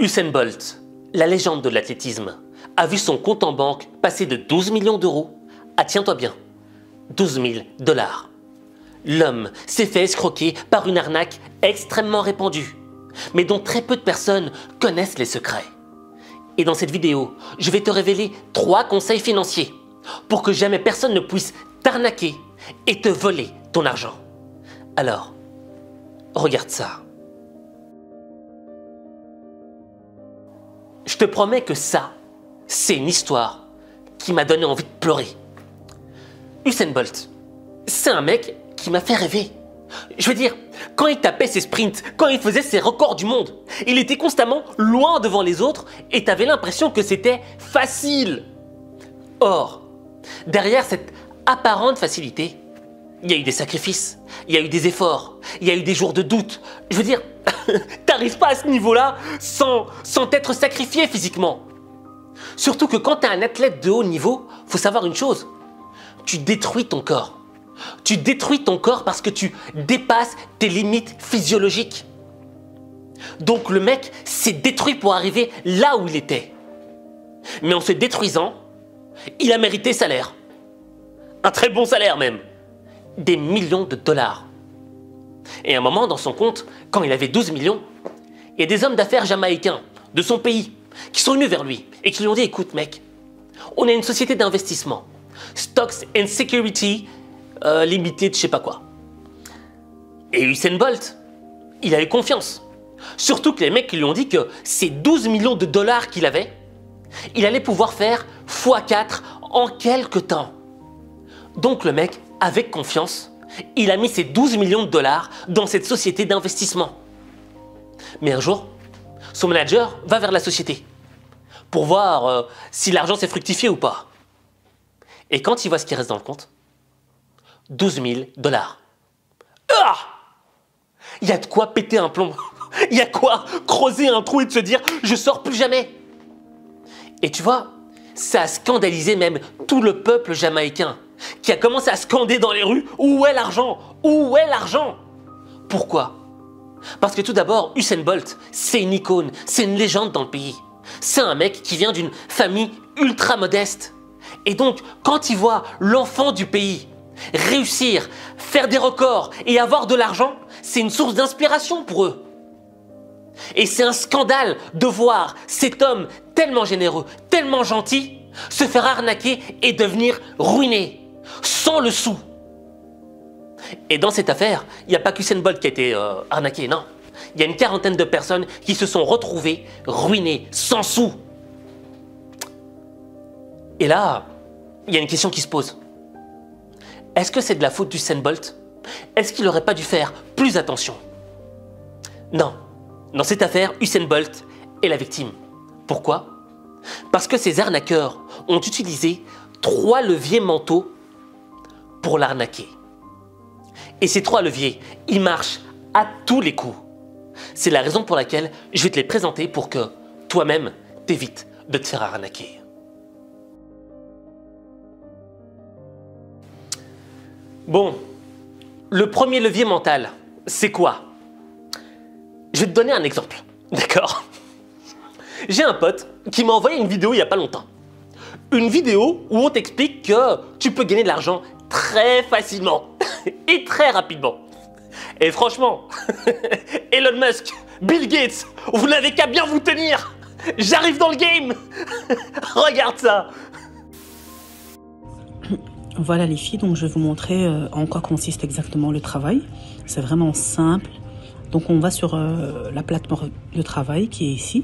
Usain Bolt, la légende de l'athlétisme, a vu son compte en banque passer de 12 millions d'euros à, tiens-toi bien, 12 000 $. L'homme s'est fait escroquer par une arnaque extrêmement répandue, mais dont très peu de personnes connaissent les secrets. Et dans cette vidéo, je vais te révéler 3 conseils financiers pour que jamais personne ne puisse t'arnaquer et te voler ton argent. Alors, regarde ça. Je te promets que ça, c'est une histoire qui m'a donné envie de pleurer. Usain Bolt, c'est un mec qui m'a fait rêver. Je veux dire, quand il tapait ses sprints, quand il faisait ses records du monde, il était constamment loin devant les autres et tu avais l'impression que c'était facile. Or, derrière cette apparente facilité, il y a eu des sacrifices, il y a eu des efforts, il y a eu des jours de doute. Je veux dire, t'arrives pas à ce niveau-là sans t'être sacrifié physiquement. Surtout que quand tu es un athlète de haut niveau, faut savoir une chose, tu détruis ton corps. Tu détruis ton corps parce que tu dépasses tes limites physiologiques. Donc le mec s'est détruit pour arriver là où il était. Mais en se détruisant, il a mérité salaire. Un très bon salaire même. Des millions de dollars. Et à un moment dans son compte, quand il avait 12 millions, il y a des hommes d'affaires jamaïcains de son pays qui sont venus vers lui et qui lui ont dit « Écoute mec, on est une société d'investissement. Stocks and Security Limited, je sais pas quoi. » Et Usain Bolt, il a eu confiance. Surtout que les mecs lui ont dit que ces 12 millions de dollars qu'il avait, il allait pouvoir faire x4 en quelques temps. Donc le mec, avec confiance, il a mis ses 12 millions de dollars dans cette société d'investissement. Mais un jour, son manager va vers la société pour voir si l'argent s'est fructifié ou pas. Et quand il voit ce qui reste dans le compte, 12 000 $. Ah! Il y a de quoi péter un plomb. Il y a quoi creuser un trou et de se dire « je sors plus jamais ». Et tu vois, ça a scandalisé même tout le peuple jamaïcain qui a commencé à scander dans les rues « Où est l'argent? Où est l'argent ?» Pourquoi? Parce que tout d'abord, Usain Bolt, c'est une icône, c'est une légende dans le pays. C'est un mec qui vient d'une famille ultra modeste. Et donc, quand il voit l'enfant du pays réussir, faire des records et avoir de l'argent, c'est une source d'inspiration pour eux. Et c'est un scandale de voir cet homme tellement généreux, tellement gentil, se faire arnaquer et devenir ruiné, sans le sou. Et dans cette affaire, il n'y a pas qu'Usain Bolt qui a été arnaqué, non. Il y a une quarantaine de personnes qui se sont retrouvées ruinées, sans sou. Et là, il y a une question qui se pose. Est-ce que c'est de la faute d'Usain Bolt? Est-ce qu'il n'aurait pas dû faire plus attention? Non. Dans cette affaire, Usain Bolt est la victime. Pourquoi? Parce que ces arnaqueurs ont utilisé 3 leviers mentaux pour l'arnaquer. Et ces 3 leviers, ils marchent à tous les coups. C'est la raison pour laquelle je vais te les présenter pour que toi-même t'évites de te faire arnaquer. Bon, le premier levier mental, c'est quoi? Je vais te donner un exemple, d'accord? J'ai un pote qui m'a envoyé une vidéo il n'y a pas longtemps. Une vidéo où on t'explique que tu peux gagner de l'argent très facilement et très rapidement. Et franchement, Elon Musk, Bill Gates, vous n'avez qu'à bien vous tenir. J'arrive dans le game. Regarde ça. Voilà les filles, donc je vais vous montrer en quoi consiste exactement le travail. C'est vraiment simple. Donc on va sur la plateforme de travail qui est ici.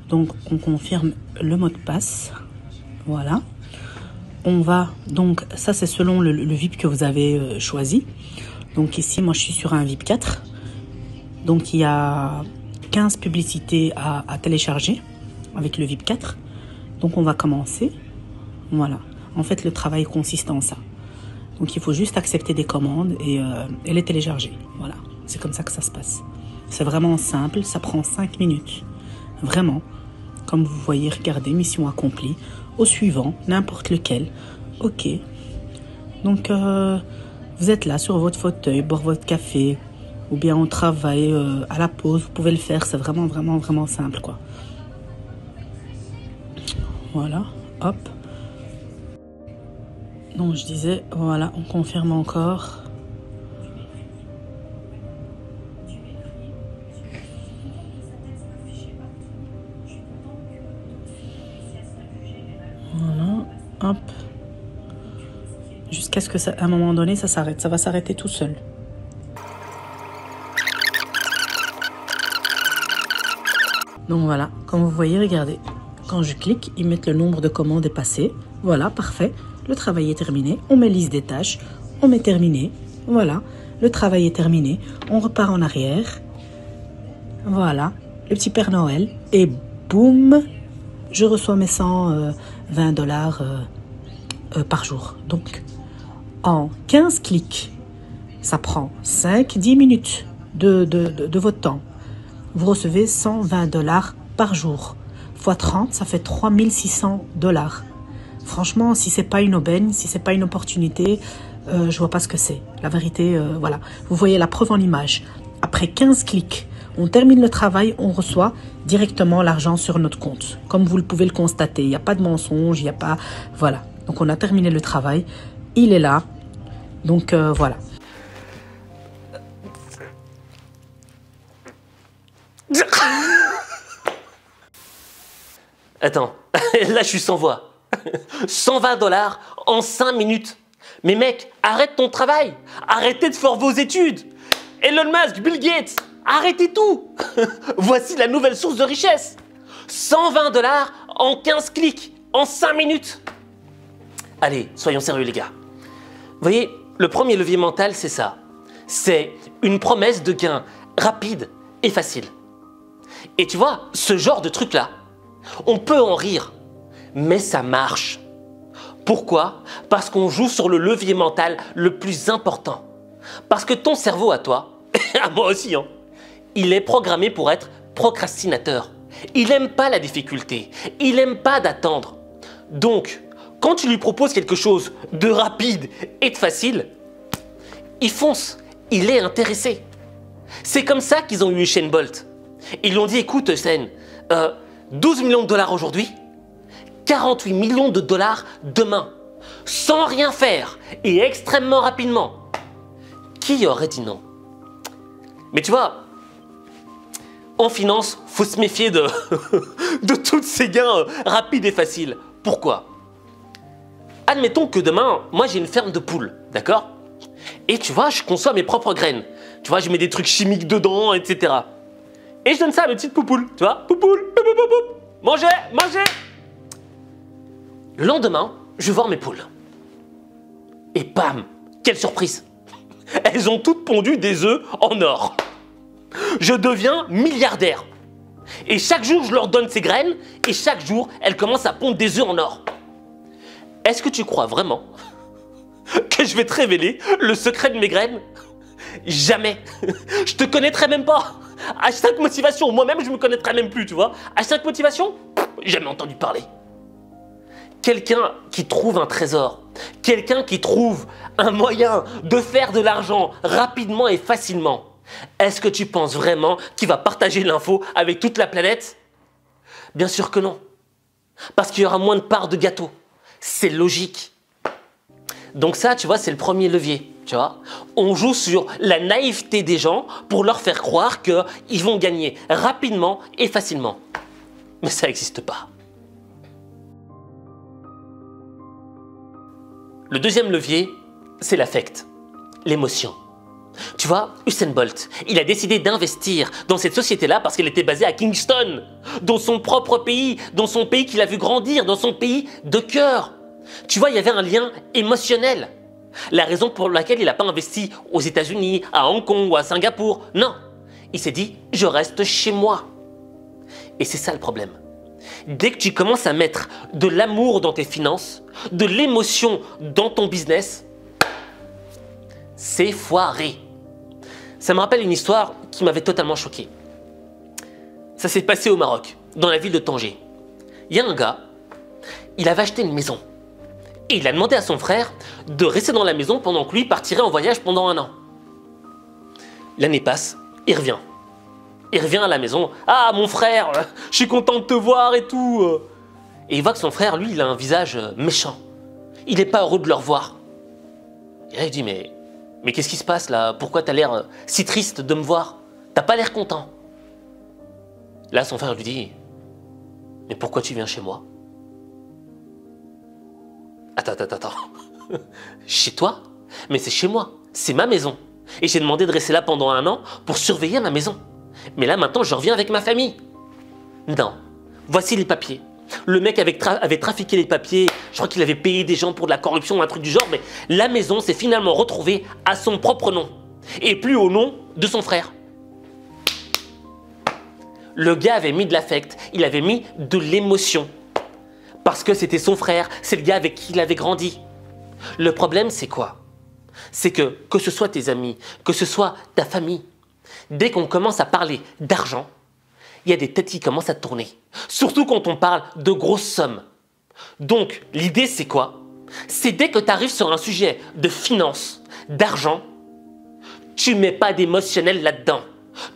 Donc on confirme le mot de passe. Voilà. On va, donc ça c'est selon le VIP que vous avez choisi. Donc ici moi je suis sur un VIP 4. Donc il y a 15 publicités à télécharger avec le VIP 4. Donc on va commencer. Voilà. En fait, le travail consiste en ça. Donc, il faut juste accepter des commandes et les télécharger. Voilà, c'est comme ça que ça se passe. C'est vraiment simple, ça prend 5 minutes. Vraiment, comme vous voyez, regardez, mission accomplie. Au suivant, n'importe lequel. OK. Donc, vous êtes là sur votre fauteuil, boire votre café ou bien on travaille à la pause, vous pouvez le faire. C'est vraiment, vraiment, vraiment simple, quoi. Voilà, hop. Donc je disais, voilà, on confirme encore. Voilà, hop. Jusqu'à ce que ça, à un moment donné, ça s'arrête. Ça va s'arrêter tout seul. Donc voilà, comme vous voyez, regardez. Quand je clique, ils mettent le nombre de commandes passées. Voilà, parfait. Le travail est terminé. On met liste des tâches. On met terminé. Voilà, le travail est terminé. On repart en arrière. Voilà, le petit Père Noël. Et boum, je reçois mes 120 dollars par jour. Donc, en 15 clics, ça prend 5-10 minutes de votre temps. Vous recevez 120 dollars par jour. Fois 30, ça fait 3600 dollars. Franchement, si c'est pas une aubaine, si c'est pas une opportunité, je vois pas ce que c'est. La vérité, voilà. Vous voyez la preuve en image. Après 15 clics, on termine le travail, on reçoit directement l'argent sur notre compte. Comme vous pouvez le constater, il n'y a pas de mensonge, il n'y a pas... Voilà. Donc, on a terminé le travail. Il est là. Donc, voilà. Attends, là je suis sans voix. 120 dollars en 5 minutes. Mais mec, arrête ton travail. Arrêtez de faire vos études. Elon Musk, Bill Gates, arrêtez tout. Voici la nouvelle source de richesse. 120 dollars en 15 clics, en 5 minutes. Allez, soyons sérieux les gars. Vous voyez, le premier levier mental, c'est ça. C'est une promesse de gain rapide et facile. Et tu vois, ce genre de truc-là, on peut en rire, mais ça marche. Pourquoi? Parce qu'on joue sur le levier mental le plus important. Parce que ton cerveau à toi, à moi aussi, hein, il est programmé pour être procrastinateur. Il n'aime pas la difficulté, il n'aime pas d'attendre. Donc, quand tu lui proposes quelque chose de rapide et de facile, il fonce, il est intéressé. C'est comme ça qu'ils ont eu Usain Bolt. Ils lui ont dit, écoute Usain, 12 millions de dollars aujourd'hui, 48 millions de dollars demain, sans rien faire et extrêmement rapidement. Qui aurait dit non? Mais tu vois, en finance, faut se méfier de, de tous ces gains rapides et faciles. Pourquoi? Admettons que demain, moi j'ai une ferme de poules, d'accord? Et tu vois, je conçois mes propres graines. Tu vois, je mets des trucs chimiques dedans, etc. Et je donne ça à mes petites poupoules, tu vois? Poupoule, poup, poup, poup, poup. Mangez, mangez. Le lendemain, je vais voir mes poules. Et bam, quelle surprise! Elles ont toutes pondu des œufs en or. Je deviens milliardaire. Et chaque jour, je leur donne ces graines et chaque jour, elles commencent à pondre des œufs en or. Est-ce que tu crois vraiment que je vais te révéler le secret de mes graines? Jamais. Je te connaîtrais même pas. Hashtag motivation, moi-même je me connaîtrais même plus, tu vois. Hashtag motivation, jamais entendu parler. Quelqu'un qui trouve un trésor, quelqu'un qui trouve un moyen de faire de l'argent rapidement et facilement, est-ce que tu penses vraiment qu'il va partager l'info avec toute la planète? Bien sûr que non. Parce qu'il y aura moins de parts de gâteau. C'est logique. Donc ça, tu vois, c'est le premier levier. Tu vois, on joue sur la naïveté des gens pour leur faire croire qu'ils vont gagner rapidement et facilement. Mais ça n'existe pas. Le deuxième levier, c'est l'affect, l'émotion. Tu vois, Usain Bolt, il a décidé d'investir dans cette société-là parce qu'elle était basée à Kingston, dans son propre pays, dans son pays qu'il a vu grandir, dans son pays de cœur. Tu vois, il y avait un lien émotionnel. La raison pour laquelle il n'a pas investi aux États-Unis, à Hong Kong ou à Singapour, non. Il s'est dit, je reste chez moi. Et c'est ça le problème. Dès que tu commences à mettre de l'amour dans tes finances, de l'émotion dans ton business, c'est foiré. Ça me rappelle une histoire qui m'avait totalement choqué. Ça s'est passé au Maroc, dans la ville de Tanger. Il y a un gars, il avait acheté une maison. Et il a demandé à son frère de rester dans la maison pendant que lui partirait en voyage pendant 1 an. L'année passe, il revient. Il revient à la maison. Ah, mon frère, je suis content de te voir et tout. Et il voit que son frère, lui, il a un visage méchant. Il n'est pas heureux de le revoir. Et là, il dit, mais qu'est-ce qui se passe là? Pourquoi t'as l'air si triste de me voir? T'as pas l'air content. Là, son frère lui dit, mais pourquoi tu viens chez moi? Attends. Chez toi? Mais c'est chez moi, c'est ma maison. Et j'ai demandé de rester là pendant 1 an pour surveiller ma maison. Mais là, maintenant, je reviens avec ma famille. Non, voici les papiers. Le mec avait trafiqué les papiers, je crois qu'il avait payé des gens pour de la corruption ou un truc du genre, mais la maison s'est finalement retrouvée à son propre nom, et plus au nom de son frère. Le gars avait mis de l'affect, il avait mis de l'émotion, parce que c'était son frère, c'est le gars avec qui il avait grandi. Le problème, c'est quoi? C'est que ce soit tes amis, que ce soit ta famille, dès qu'on commence à parler d'argent, il y a des têtes qui commencent à tourner. Surtout quand on parle de grosses sommes. Donc, l'idée, c'est quoi? C'est dès que tu arrives sur un sujet de finance, d'argent, tu ne mets pas d'émotionnel là-dedans.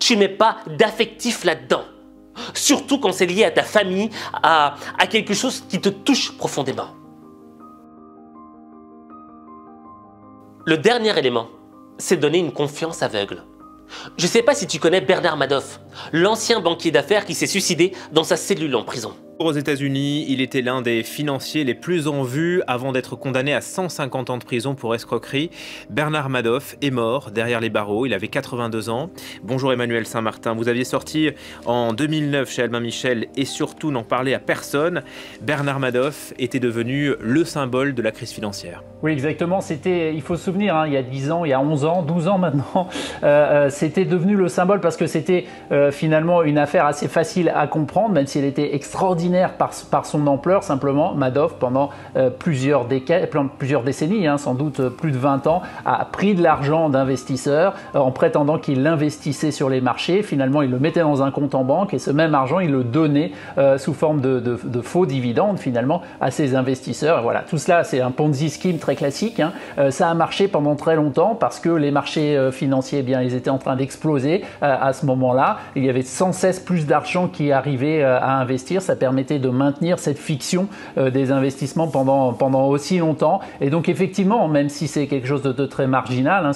Tu ne mets pas d'affectif là-dedans. Surtout quand c'est lié à ta famille, à quelque chose qui te touche profondément. Le dernier élément, c'est donner une confiance aveugle. Je ne sais pas si tu connais Bernard Madoff, l'ancien banquier d'affaires qui s'est suicidé dans sa cellule en prison. Aux États-Unis, il était l'un des financiers les plus en vue avant d'être condamné à 150 ans de prison pour escroquerie. Bernard Madoff est mort derrière les barreaux, il avait 82 ans. Bonjour Emmanuel Saint-Martin, vous aviez sorti en 2009 chez Albin Michel et surtout n'en parlez à personne. Bernard Madoff était devenu le symbole de la crise financière. Oui, exactement. C'était, il faut se souvenir, il y a 10 ans, il y a 11 ans, 12 ans maintenant, c'était devenu le symbole parce que c'était finalement une affaire assez facile à comprendre, même si elle était extraordinaire par son ampleur. Simplement, Madoff, pendant plusieurs décennies, sans doute plus de 20 ans, a pris de l'argent d'investisseurs en prétendant qu'il l'investissait sur les marchés. Finalement, il le mettait dans un compte en banque et ce même argent, il le donnait sous forme de faux dividendes finalement à ses investisseurs. Et voilà, tout cela, c'est un Ponzi scheme très classique. Ça a marché pendant très longtemps parce que les marchés financiers, ils étaient en train d'exploser à ce moment-là. Il y avait sans cesse plus d'argent qui arrivait à investir. Ça permettait de maintenir cette fiction des investissements pendant aussi longtemps. Et donc effectivement, même si c'est quelque chose de très marginal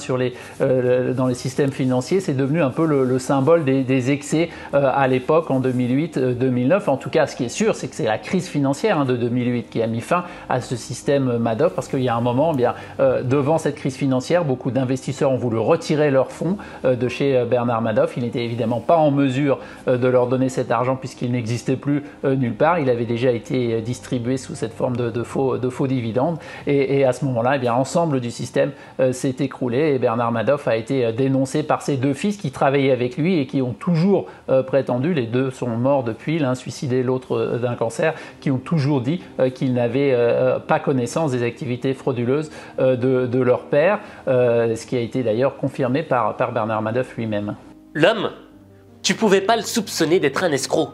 dans les systèmes financiers, c'est devenu un peu le symbole des excès à l'époque, en 2008-2009. En tout cas, ce qui est sûr, c'est que c'est la crise financière de 2008 qui a mis fin à ce système Madoff, parce qu'il y a un moment, devant cette crise financière, beaucoup d'investisseurs ont voulu retirer leurs fonds de chez Bernard Madoff. Il n'était évidemment pas en mesure de leur donner cet argent puisqu'il n'existait plus nulle part. Il avait déjà été distribué sous cette forme de faux dividendes. Et à ce moment-là, l'ensemble du système s'est écroulé et Bernard Madoff a été dénoncé par ses 2 fils qui travaillaient avec lui et qui ont toujours prétendu, les 2 sont morts depuis, l'un suicidé, l'autre d'un cancer, qui ont toujours dit qu'ils n'avaient pas connaissance des activités frauduleuses de leur père, ce qui a été d'ailleurs confirmé par Bernard Madoff lui-même. L'homme, tu pouvais pas le soupçonner d'être un escroc.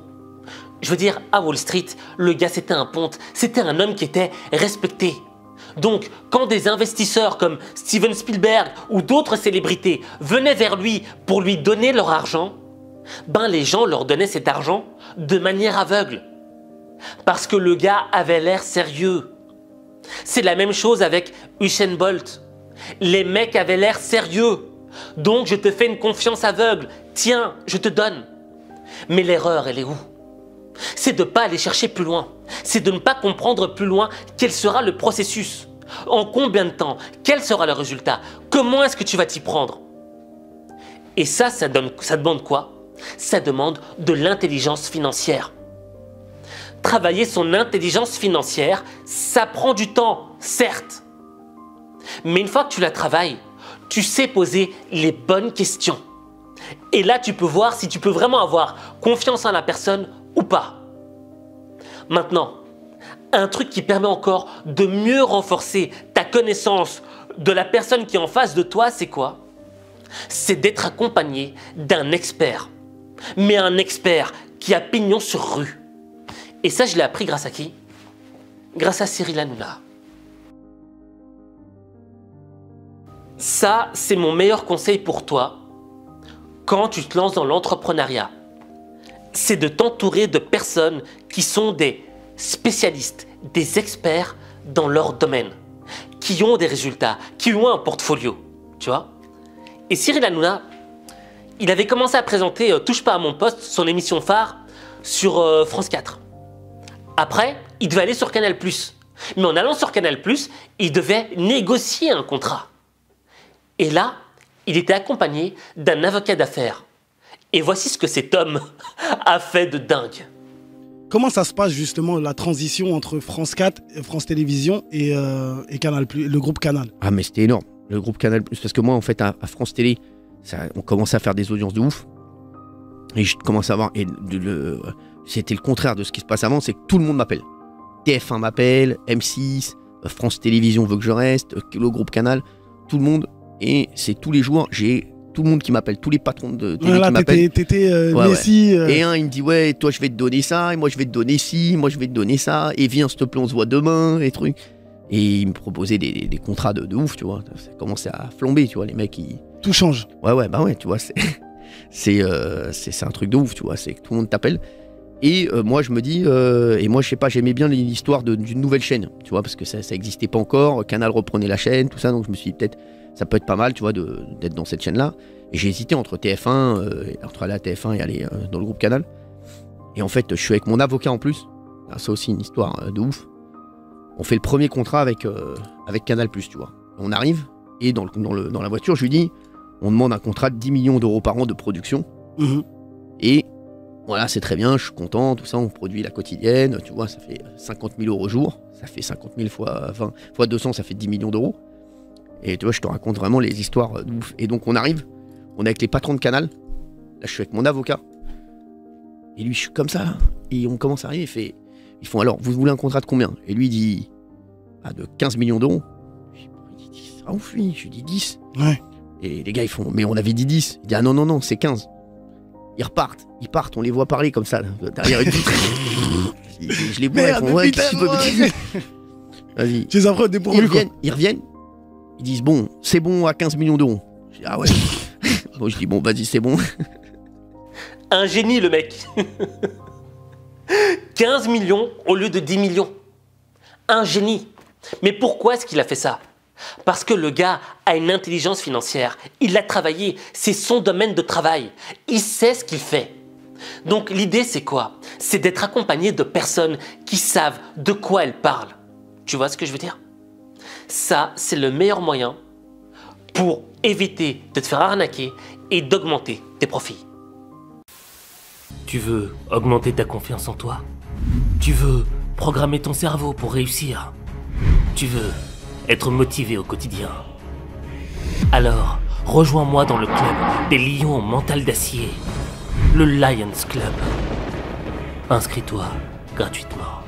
Je veux dire, à Wall Street, le gars c'était un ponte, c'était un homme qui était respecté. Donc, quand des investisseurs comme Steven Spielberg ou d'autres célébrités venaient vers lui pour lui donner leur argent, les gens leur donnaient cet argent de manière aveugle. Parce que le gars avait l'air sérieux. C'est la même chose avec Usain Bolt. Les mecs avaient l'air sérieux. Donc, je te fais une confiance aveugle. Tiens, je te donne. Mais l'erreur, elle est où? C'est de ne pas aller chercher plus loin. C'est de ne pas comprendre plus loin quel sera le processus. En combien de temps? Quel sera le résultat? Comment est-ce que tu vas t'y prendre? Et ça demande quoi? Ça demande de l'intelligence financière. Travailler son intelligence financière, ça prend du temps, certes. Mais une fois que tu la travailles, tu sais poser les bonnes questions. Et là, tu peux voir si tu peux vraiment avoir confiance en la personne ou pas. Maintenant, un truc qui permet encore de mieux renforcer ta connaissance de la personne qui est en face de toi, c'est quoi? C'est d'être accompagné d'un expert. Mais un expert qui a pignon sur rue. Et ça, je l'ai appris grâce à qui? Grâce à Cyril Hanouna. Ça, c'est mon meilleur conseil pour toi. quand tu te lances dans l'entrepreneuriat, c'est de t'entourer de personnes qui sont des spécialistes, des experts dans leur domaine, qui ont des résultats, qui ont un portfolio, tu vois. Et Cyril Hanouna, il avait commencé à présenter Touche pas à mon poste, son émission phare, sur France 4. Après, il devait aller sur Canal+. Mais en allant sur Canal+, il devait négocier un contrat. Et là, il était accompagné d'un avocat d'affaires. Et voici ce que cet homme a fait de dingue. Comment ça se passe justement la transition entre France 4, France Télévisions et Canal+, le groupe Canal? Ah mais c'était énorme, le groupe Canal+, parce que moi en fait à France Télé, on commençait à faire des audiences de ouf. Et je commençais à voir, c'était le contraire de ce qui se passe avant, c'est que tout le monde m'appelle. TF1 m'appelle, M6, France Télévisions veut que je reste, le groupe Canal, tout le monde. Et c'est tous les jours, j'ai tout le monde qui m'appelle, tous les patrons de télé qui m'appellent. T'étais Messi. Et un, il me dit, ouais, toi je vais te donner ça, et moi je vais te donner ci, moi je vais te donner ça, et viens s'il te plaît, on se voit demain, et trucs. Et il me proposait des contrats de ouf, tu vois. Ça commençait à flamber, tu vois, les mecs, ils... Tout change. Ouais, bah ouais, tu vois, c'est un truc de ouf, tu vois, c'est que tout le monde t'appelle. Et moi je me dis, et moi je sais pas, j'aimais bien l'histoire d'une nouvelle chaîne, tu vois, parce que ça existait pas encore, Canal reprenait la chaîne, tout ça, donc je me suis dit peut-être, ça peut être pas mal, tu vois, d'être dans cette chaîne-là. Et j'ai hésité entre TF1, entre aller à TF1 et aller dans le groupe Canal. Et en fait, je suis avec mon avocat en plus, c'est aussi une histoire de ouf. On fait le premier contrat avec Canal+, tu vois. On arrive, et dans la voiture, je lui dis, on demande un contrat de 10 millions d'euros par an de production. Et voilà, c'est très bien, je suis content, tout ça, on produit la quotidienne, tu vois, ça fait 50 000 euros au jour, ça fait 50 000 fois 20, fois 200, ça fait 10 millions d'euros. Et tu vois, je te raconte vraiment les histoires de ouf. Et donc on arrive, on est avec les patrons de Canal, là je suis avec mon avocat, et lui je suis comme ça, là, et on commence à arriver, ils font alors, vous voulez un contrat de combien? Et lui il dit, de 15 millions d'euros. Il dit 10, ah ouf, oui, je lui dis 10. Ouais. Et les gars ils font, mais on avait dit 10. Il dit, ah non, c'est 15. Ils partent, on les voit parler comme ça, là, derrière une vitre. Je les vois, ils font, ouais, qu'est-ce qu'il peut me dire? Vas-y. Tu les as pris au dépourvu, quoi. Ils reviennent, ils disent, bon, c'est bon à 15 millions d'euros. Je dis, ah ouais. Bon, je dis, bon, vas-y, c'est bon. Un génie, le mec. 15 millions au lieu de 10 millions. Un génie. Mais pourquoi est-ce qu'il a fait ça? Parce que le gars a une intelligence financière. Il l'a travaillé. C'est son domaine de travail. Il sait ce qu'il fait. Donc l'idée, c'est quoi? C'est d'être accompagné de personnes qui savent de quoi elles parlent. Tu vois ce que je veux dire? Ça, c'est le meilleur moyen pour éviter de te faire arnaquer et d'augmenter tes profits. Tu veux augmenter ta confiance en toi? Tu veux programmer ton cerveau pour réussir? Tu veux être motivé au quotidien? Alors, rejoins-moi dans le club des lions au mental d'acier, le Lions Club. Inscris-toi gratuitement.